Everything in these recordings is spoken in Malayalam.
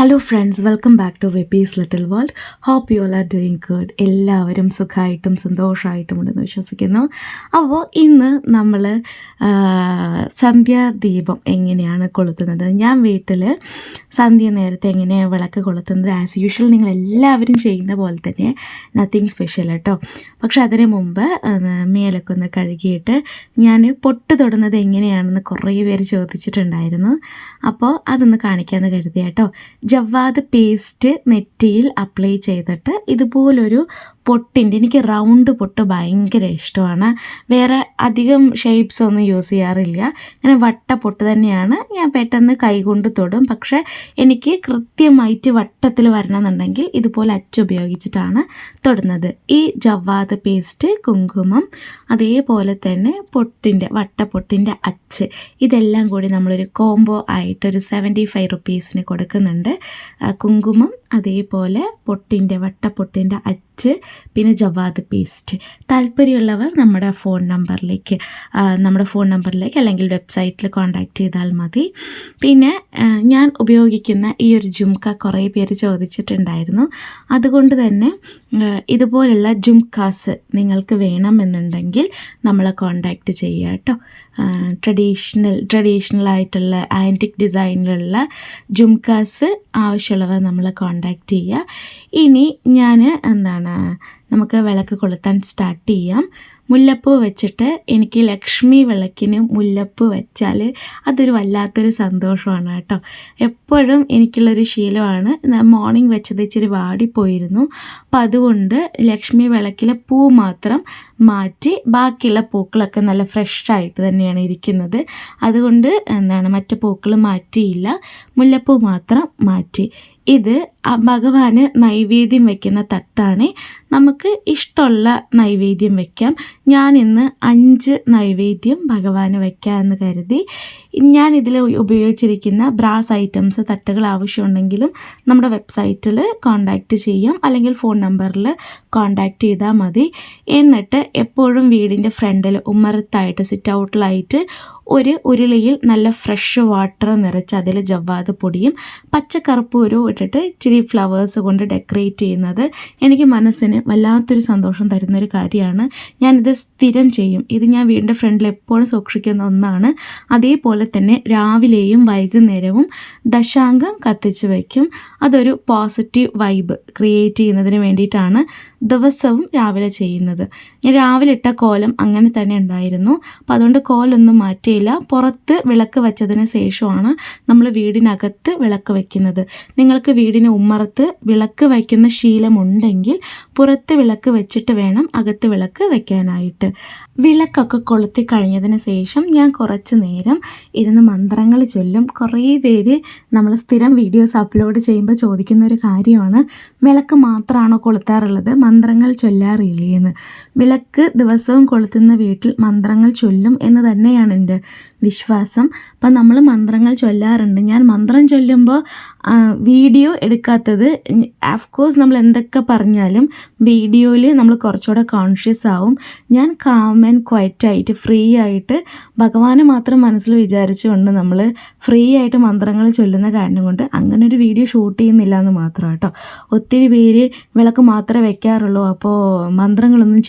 Hello friends, welcome back to Vippy's little world. Hope you all are doing good. എല്ലാവരും സുഖമായിട്ടും സന്തോഷമായിട്ടും ഉണ്ടെന്ന് വിശ്വസിക്കുന്നു. അപ്പോൾ ഇന്ന് നമ്മൾ സന്ധ്യാദീപം എങ്ങനെയാണ് കൊളുത്തുന്നത്, ഞാൻ വീട്ടിൽ സന്ധ്യ നേരത്തെ എങ്ങനെയാണ് വിളക്ക് കൊളുത്തുന്നത്, ആസ് യൂഷ്വൽ നിങ്ങളെല്ലാവരും ചെയ്യുന്ന പോലെ തന്നെ, നത്തിങ് സ്പെഷ്യൽ കേട്ടോ. പക്ഷെ അതിന് മുമ്പ് മേലൊക്കെ ഒന്ന് കഴുകിയിട്ട് ഞാൻ പൊട്ട് തൊടുന്നത് എങ്ങനെയാണെന്ന് കുറേ പേര് ചോദിച്ചിട്ടുണ്ടായിരുന്നു. അപ്പോൾ അതൊന്ന് കാണിക്കാമെന്ന് കരുതി കേട്ടോ. ജവാദ് പേസ്റ്റ് നെറ്റിയിൽ അപ്ലൈ ചെയ്തിട്ട് ഇതുപോലൊരു പൊട്ടിൻ്റെ, എനിക്ക് റൗണ്ട് പൊട്ട് ഭയങ്കര ഇഷ്ടമാണ്. വേറെ അധികം ഷേപ്സ് ഒന്നും യൂസ് ചെയ്യാറില്ല. ഇങ്ങനെ വട്ട പൊട്ട് തന്നെയാണ്. ഞാൻ പെട്ടെന്ന് കൈകൊണ്ട് തൊടും. പക്ഷേ എനിക്ക് കൃത്യമായിട്ട് വട്ടത്തിൽ വരണമെന്നുണ്ടെങ്കിൽ ഇതുപോലെ ഉപയോഗിച്ചിട്ടാണ് തൊടുന്നത്. ഈ ജവാദ് പേസ്റ്റ്, കുങ്കുമം, അതേപോലെ തന്നെ പൊട്ടിൻ്റെ വട്ടപ്പൊട്ടിൻ്റെ അച്ച്, ഇതെല്ലാം കൂടി നമ്മളൊരു കോംബോ ആയിട്ടൊരു 75 റുപ്പീസിന് കൊടുക്കുന്നുണ്ട്. കുങ്കുമം, അതേപോലെ പൊട്ടിൻ്റെ വട്ടപ്പൊട്ടിൻ്റെ അച്ച്, പിന്നെ ജവാദ് പേസ്റ്റ്. താല്പര്യമുള്ളവർ നമ്മുടെ ഫോൺ നമ്പറിലേക്ക് അല്ലെങ്കിൽ വെബ്സൈറ്റിൽ കോൺടാക്റ്റ് ചെയ്താൽ മതി. പിന്നെ ഞാൻ ഉപയോഗിക്കുന്ന ഈ ഒരു ജുംക്ക കുറേ പേര് ചോദിച്ചിട്ടുണ്ടായിരുന്നു. അതുകൊണ്ട് തന്നെ ഇതുപോലുള്ള ജുംക്കാസ് നിങ്ങൾക്ക് വേണമെന്നുണ്ടെങ്കിൽ നമ്മളെ കോൺടാക്റ്റ് ചെയ്യുക കേട്ടോ. ട്രഡീഷണൽ ആയിട്ടുള്ള ആൻറ്റിക് ഡിസൈനിലുള്ള ജുംക്കാസ് ആവശ്യമുള്ളവർ നമ്മളെ കോൺടാക്റ്റ് ചെയ്യുക. ഇനി ഞാൻ നമുക്ക് വിളക്ക് കൊളുത്താൻ സ്റ്റാർട്ട് ചെയ്യാം. മുല്ലപ്പൂ വെച്ചിട്ട്, എനിക്ക് ലക്ഷ്മി വിളക്കിന് മുല്ലപ്പൂ വെച്ചാൽ അതൊരു വല്ലാത്തൊരു സന്തോഷമാണ് കേട്ടോ. എപ്പോഴും എനിക്കുള്ളൊരു ശീലമാണ്. മോർണിംഗ് വെച്ചത് ഇച്ചിരി വാടിപ്പോയിരുന്നു. അപ്പം അതുകൊണ്ട് ലക്ഷ്മി വിളക്കിലെ പൂ മാത്രം മാറ്റി ബാക്കിയുള്ള പൂക്കളൊക്കെ നല്ല ഫ്രഷായിട്ട് തന്നെയാണ് ഇരിക്കുന്നത്. അതുകൊണ്ട് മറ്റു പൂക്കൾ മാറ്റിയില്ല, മുല്ലപ്പൂ മാത്രം മാറ്റി. ഇത് ഭഗവാന് നൈവേദ്യം വയ്ക്കുന്ന തട്ടാണ്. നമുക്ക് ഇഷ്ടമുള്ള നൈവേദ്യം വയ്ക്കാം. ഞാൻ ഇന്ന് 5 നൈവേദ്യം ഭഗവാന് വയ്ക്കാമെന്ന് കരുതി. ഞാൻ ഇതിൽ ഉപയോഗിച്ചിരിക്കുന്ന ബ്രാസ് ഐറ്റംസ്, തട്ടുകൾ ആവശ്യമുണ്ടെങ്കിലും നമ്മുടെ വെബ്സൈറ്റിൽ കോൺടാക്റ്റ് ചെയ്യാം, അല്ലെങ്കിൽ ഫോൺ നമ്പറിൽ കോൺടാക്റ്റ് ചെയ്താൽ മതി. എന്നിട്ട് എപ്പോഴും വീടിൻ്റെ ഫ്രണ്ടിൽ ഉമ്മറത്തായിട്ട് സിറ്റ് ഔട്ടിലായിട്ട് ഒരു ഉരുളിയിൽ നല്ല ഫ്രഷ് വാട്ടർ നിറച്ച് അതിൽ ജവാദ് പൊടിയും പച്ചക്കർപ്പൂരവും ഇട്ടിട്ട് ഇച്ചിരി ഫ്ലവേഴ്സ് കൊണ്ട് ഡെക്കറേറ്റ് ചെയ്യുന്നത് എനിക്ക് മനസ്സിന് വല്ലാത്തൊരു സന്തോഷം തരുന്നൊരു കാര്യമാണ്. ഞാനിത് സ്ഥിരം ചെയ്യും. ഇത് ഞാൻ വീടിൻ്റെ ഫ്രണ്ടിൽ എപ്പോഴും സൂക്ഷിക്കുന്ന ഒന്നാണ്. അതേപോലെ തന്നെ രാവിലെയും വൈകുന്നേരവും ദശാംഗം കത്തിച്ച് വയ്ക്കും. അതൊരു പോസിറ്റീവ് വൈബ് ക്രിയേറ്റ് ചെയ്യുന്നതിന് വേണ്ടിയിട്ടാണ് ദിവസവും രാവിലെ ചെയ്യുന്നത്. ഞാൻ രാവിലെ ഇട്ട കോലം അങ്ങനെ തന്നെ ഉണ്ടായിരുന്നു. അപ്പോൾ അതുകൊണ്ട് കോലൊന്നും മാറ്റിയില്ല. പുറത്ത് വിളക്ക് വെച്ചതിന് ശേഷമാണ് നമ്മൾ വീടിനകത്ത് വിളക്ക് വയ്ക്കുന്നത്. നിങ്ങൾക്ക് വീടിന് ഉമ്മറത്ത് വിളക്ക് വയ്ക്കുന്ന ശീലമുണ്ടെങ്കിൽ പുറത്ത് വിളക്ക് വെച്ചിട്ട് വേണം അകത്ത് വിളക്ക് വയ്ക്കാനായിട്ട്. വിളക്കൊക്കെ കൊളുത്തി കഴിഞ്ഞതിന് ശേഷം ഞാൻ കുറച്ച് നേരം ഇരുന്ന് മന്ത്രങ്ങൾ ചൊല്ലും. കുറേ പേര് നമ്മൾ സ്ഥിരം വീഡിയോസ് അപ്ലോഡ് ചെയ്യുമ്പോൾ ചോദിക്കുന്ന ഒരു കാര്യമാണ്, വിളക്ക് മാത്രമാണോ കൊളുത്താറുള്ളത്, മന്ത്രങ്ങൾ ചൊല്ലാറില്ലേ എന്ന്. വിളക്ക് ദിവസവും കൊളുത്തുന്ന വീട്ടിൽ മന്ത്രങ്ങൾ ചൊല്ലും എന്ന് തന്നെയാണ് എൻ്റെ വിശ്വാസം. അപ്പം നമ്മൾ മന്ത്രങ്ങൾ ചൊല്ലാറുണ്ട്. ഞാൻ മന്ത്രം ചൊല്ലുമ്പോൾ വീഡിയോ എടുക്കാത്തത്, ഓഫ്കോഴ്സ് നമ്മൾ എന്തൊക്കെ പറഞ്ഞാലും വീഡിയോയിൽ നമ്മൾ കുറച്ചുകൂടെ കോൺഷ്യസ് ആവും. ഞാൻ കാം ആൻഡ് ക്വയറ്റായിട്ട് ഫ്രീ ആയിട്ട് ഭഗവാനെ മാത്രം മനസ്സിൽ വിചാരിച്ചുകൊണ്ട് നമ്മൾ ഫ്രീ ആയിട്ട് മന്ത്രങ്ങൾ ചൊല്ലുന്ന കാരണം കൊണ്ട് അങ്ങനെ ഒരു വീഡിയോ ഷൂട്ട് ചെയ്യുന്നില്ല എന്ന് മാത്രം കേട്ടോ. ഒത്തിരി പേര് വിളക്ക് മാത്രമേ വെക്കാറുള്ളൂ, അപ്പോൾ മന്ത്രങ്ങളൊന്നും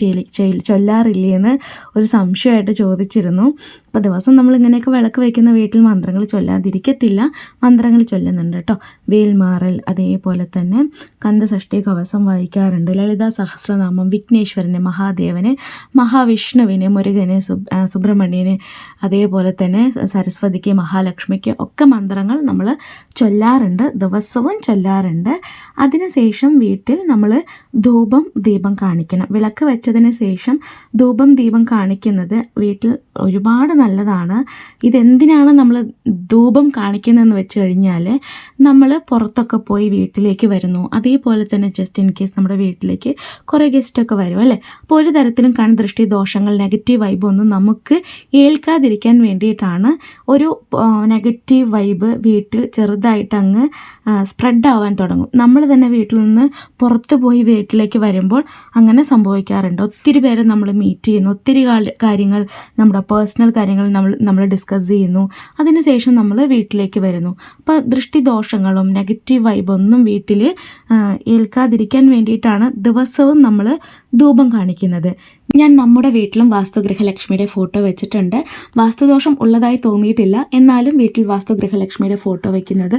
ചൊല്ലാറില്ലേ എന്ന് ഒരു സംശയമായിട്ട് ചോദിച്ചിരുന്നു. അപ്പോൾ ദിവസം നമ്മളിങ്ങനെയൊക്കെ വിളക്ക് വയ്ക്കുന്ന വീട്ടിൽ മന്ത്രങ്ങൾ ചൊല്ലാതിരിക്കത്തില്ല, മന്ത്രങ്ങൾ ചൊല്ലുന്നുണ്ട് കേട്ടോ. വേൽമാറൽ, അതേപോലെ തന്നെ കന്ദഷഷ്ടി കവസം വായിക്കാറുണ്ട്, ലളിതാ സഹസ്രനാമം, വിഘ്നേശ്വരന്, മഹാദേവന്, മഹാവിഷ്ണുവിന്, മുരുകന്, സുബ്രഹ്മണ്യന്, അതേപോലെ തന്നെ സരസ്വതിക്ക്, മഹാലക്ഷ്മിക്ക് ഒക്കെ മന്ത്രങ്ങൾ നമ്മൾ ചൊല്ലാറുണ്ട്, ദിവസവും ചൊല്ലാറുണ്ട്. അതിനുശേഷം വീട്ടിൽ നമ്മൾ ധൂപം ദീപം കാണിക്കണം. വിളക്ക് വെച്ചതിന് ശേഷം ധൂപം ദീപം കാണിക്കുന്നത് വീട്ടിൽ ഒരുപാട് നല്ലതാണ്. ഇതെന്തിനാണ് നമ്മൾ ധൂപം കാണിക്കുന്നതെന്ന് വെച്ച് കഴിഞ്ഞാൽ, നമ്മൾ പുറത്തൊക്കെ പോയി വീട്ടിലേക്ക് വരുന്നു, അതേപോലെ തന്നെ ജസ്റ്റ് ഇൻ കേസ് നമ്മുടെ വീട്ടിലേക്ക് കുറേ ഗസ്റ്റൊക്കെ വരും അല്ലേ. അപ്പോൾ ഒരു തരത്തിലും കൺദൃഷ്ടി ദോഷങ്ങൾ, നെഗറ്റീവ് വൈബ് ഒന്നും നമുക്ക് ഏൽക്കാതിരിക്കാൻ വേണ്ടിയിട്ടാണ് ഒരു നെഗറ്റീവ് വൈബ് വീട്ടിൽ ചെറുതായിട്ട് അങ്ങ് സ്പ്രെഡ് ആവാൻ തുടങ്ങും. നമ്മൾ തന്നെ വീട്ടിൽ നിന്ന് പുറത്ത് പോയി വീട്ടിലേക്ക് വരുമ്പോൾ അങ്ങനെ സംഭവിക്കാറുണ്ട്. ഒത്തിരി പേരെ നമ്മൾ മീറ്റ് ചെയ്യുന്നു, ഒത്തിരി കാര്യങ്ങൾ, നമ്മുടെ പേഴ്സണൽ കാര്യങ്ങൾ കാര്യങ്ങൾ നമ്മൾ ഡിസ്കസ് ചെയ്യുന്നു. അതിനുശേഷം നമ്മൾ വീട്ടിലേക്ക് വരുന്നു. അപ്പോൾ ദൃഷ്ടിദോഷങ്ങളും നെഗറ്റീവ് വൈബൊന്നും വീട്ടിൽ ഏൽക്കാതിരിക്കാൻ വേണ്ടിയിട്ടാണ് ദിവസവും നമ്മൾ ധൂപം കാണിക്കുന്നത്. ഞാൻ നമ്മുടെ വീട്ടിലും വാസ്തുഗൃഹലക്ഷ്മിയുടെ ഫോട്ടോ വെച്ചിട്ടുണ്ട്. വാസ്തുദോഷം ഉള്ളതായി തോന്നിയിട്ടില്ല, എന്നാലും വീട്ടിൽ വാസ്തുഗൃഹലക്ഷ്മിയുടെ ഫോട്ടോ വയ്ക്കുന്നത്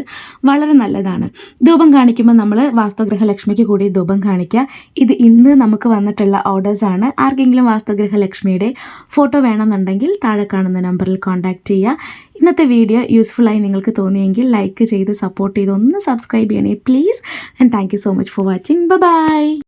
വളരെ നല്ലതാണ്. ധൂപം കാണിക്കുമ്പോൾ നമ്മൾ വാസ്തുഗൃഹലക്ഷ്മിക്ക് കൂടി ധൂപം കാണിക്കുക. ഇത് ഇന്ന് നമുക്ക് വന്നിട്ടുള്ള ഓർഡേഴ്സാണ്. ആർക്കെങ്കിലും വാസ്തുഗൃഹലക്ഷ്മിയുടെ ഫോട്ടോ വേണമെന്നുണ്ടെങ്കിൽ താഴെ കാണുന്ന നമ്പറിൽ കോൺടാക്റ്റ് ചെയ്യുക. ഇന്നത്തെ വീഡിയോ യൂസ്ഫുള്ളായി നിങ്ങൾക്ക് തോന്നിയെങ്കിൽ ലൈക്ക് ചെയ്ത് സപ്പോർട്ട് ചെയ്ത് ഒന്ന് സബ്സ്ക്രൈബ് ചെയ്യണേ please. And thank you so much for watching. By.